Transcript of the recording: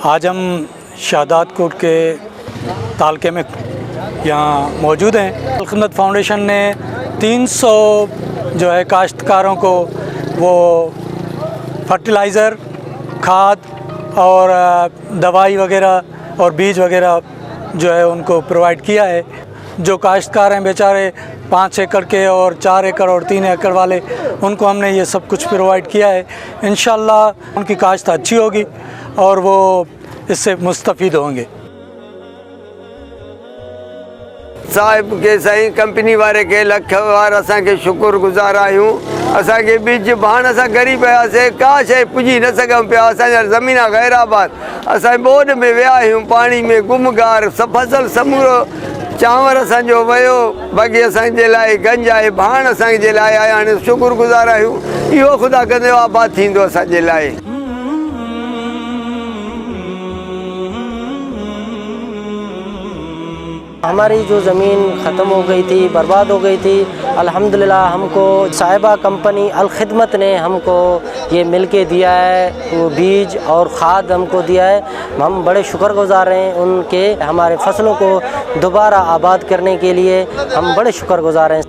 आज हम शहादात कोट के तालके में यहाँ मौजूद हैं। अल खिदमत फाउंडेशन ने 300 जो है काश्तकारों को वो फर्टिलाइज़र, खाद और दवाई वगैरह और बीज वगैरह जो है उनको प्रोवाइड किया है। जो काश्तकार हैं बेचारे 5 एकड़ के और 4 एकड़ और 3 एकड़ वाले, उनको हमने ये सब कुछ प्रोवाइड किया है। इंशाअल्लाह उनकी काश्त अच्छी होगी और वो इससे मुस्तफ़ीद होंगे। साहिब के सही कंपनी वाले के लख वार असांखे शुक्रगुज़ार आहियूं। असांखे बीज भाण असां गरीब आयासीं, का शइ पुॼी न सघूं पिया। असांजा ज़मीन ग़ैराबाद, असां ॿोॾ में विया आहियूं, पाणी में गुमगार, फसल समूरो चांवर असांजो वियो, बाक़ी असांजे लाइ गंज आहे, भाण असांजे लाइ आहे। हाणे शुक्रगुज़ार आहियूं, इहो ख़ुदा कंदे आबाद थींदो असांजे लाइ। हमारी जो ज़मीन ख़त्म हो गई थी, बर्बाद हो गई थी, अल्हम्दुलिल्लाह हमको साहिबा कंपनी अल खिदमत ने हमको ये मिल के दिया है, वो बीज और खाद हमको दिया है। हम बड़े शुक्रगुज़ार हैं उनके। हमारे फसलों को दोबारा आबाद करने के लिए हम बड़े शुक्रगुज़ार हैं।